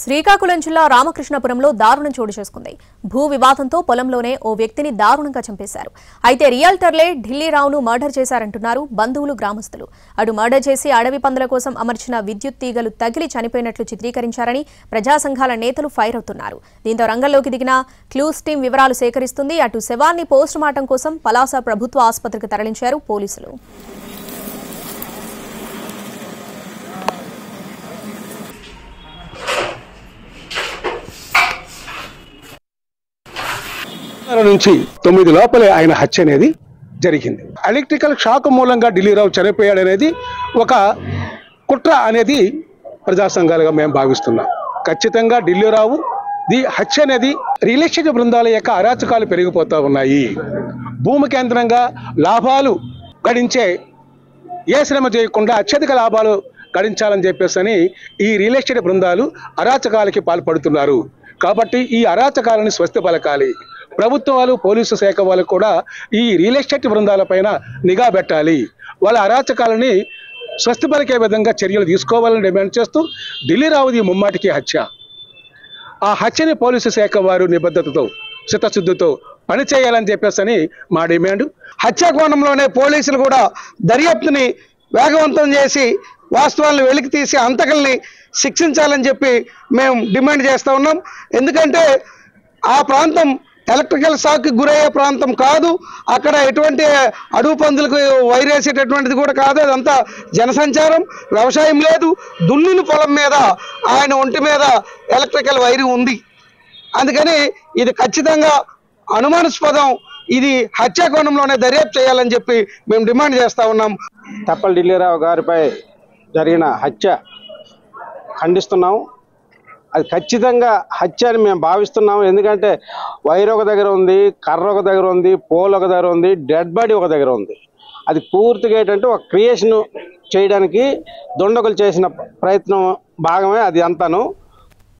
శ్రీకాకుళం జిల్లా రామకృష్ణపురంలో దారుణం చోటు చేసుకుంది. భూ వివాదంతో పొలంలోనే ఓ వ్యక్తిని దారుణంగా చంపేశారు. అయితే రియాల్టర్లే ఢిల్లీరావును మర్డర్ చేశారంటున్నారు బంధువులు, గ్రామస్తులు. అటు మర్డర్ చేసి అడవి పందుల కోసం అమర్చిన విద్యుత్ తీగలు తగిలి చనిపోయినట్లు చిత్రీకరించారని ప్రజా సంఘాల నేతలు ఫైర్ అవుతున్నారు. దీంతో రంగంలోకి దిగిన క్లూస్ టీం వివరాలు సేకరిస్తుంది. అటు శవాన్ని పోస్ట్ మార్టం కోసం పలాస ప్రభుత్వ ఆసుపత్రికి తరలించారు పోలీసులు. నుంచి 9 లోపలే ఆయన హత్య అనేది జరిగింది. ఎలక్ట్రికల్ షాక్ మూలంగా ఢిల్లీరావు చనిపోయాడనేది ఒక కుట్ర అనేది ప్రజా సంఘాలుగా మేము భావిస్తున్నాం. ఖచ్చితంగా ఢిల్లీరావు హత్య అనేది రియల్ ఎస్టేట్ బృందాల యొక్క అరాచకాలు పెరిగిపోతూ ఉన్నాయి. భూమి కేంద్రంగా లాభాలు గడించే ఏ శ్రమ చేయకుండా అత్యధిక లాభాలు గడించాలని చెప్పేసి ఈ రియల్ ఎస్టేట్ బృందాలు అరాచకాలకి పాల్పడుతున్నారు. కాబట్టి ఈ అరాచకాలను స్వస్తి పలకాలి. ప్రభుత్వాలు, పోలీసు శాఖ వాళ్ళు కూడా ఈ రియల్ ఎస్టేట్ బృందాలపైన నిఘా పెట్టాలి. వాళ్ళ అరాచకాలని స్వస్తి పలికే విధంగా చర్యలు తీసుకోవాలని డిమాండ్ చేస్తూ ఢిల్లీరావుది ముమ్మాటికి హత్య. ఆ హత్యని పోలీసు శాఖ వారు నిబద్ధతతో, చిత్తశుద్ధితో పనిచేయాలని చెప్పేసి మా డిమాండ్. హత్య కోణంలోనే పోలీసులు కూడా దర్యాప్తుని వేగవంతం చేసి వాస్తవాలను వెలికి తీసి హంతకుల్ని శిక్షించాలని చెప్పి మేము డిమాండ్ చేస్తూ ఉన్నాం. ఎందుకంటే ఆ ప్రాంతం ఎలక్ట్రికల్ షాక్కి గురయ్యే ప్రాంతం కాదు. అక్కడ ఎటువంటి అడవి పందులకు వైరేసేటటువంటిది కూడా కాదు. అదంతా జనసంచారం, వ్యవసాయం లేదు. దున్నిన పొలం మీద ఆయన ఒంటి మీద ఎలక్ట్రికల్ వైరు ఉంది. అందుకని ఇది ఖచ్చితంగా అనుమానాస్పదం. ఇది హత్య కోణంలోనే దర్యాప్తు చేయాలని చెప్పి మేము డిమాండ్ చేస్తూ ఉన్నాం. తప్పల్ ఢిల్లీరావు గారిపై జరిగిన హత్య ఖండిస్తున్నాం. అది ఖచ్చితంగా హత్య అని మేము భావిస్తున్నాము. ఎందుకంటే వైర్ ఒక దగ్గర ఉంది, కర్ర ఒక దగ్గర ఉంది, పోల్ ఒక దగ్గర ఉంది, డెడ్ బాడీ ఒక దగ్గర ఉంది. అది పూర్తిగా ఏంటంటే ఒక క్రియేషన్ చేయడానికి దుండగులు చేసిన ప్రయత్నం భాగమే అది అంతాను.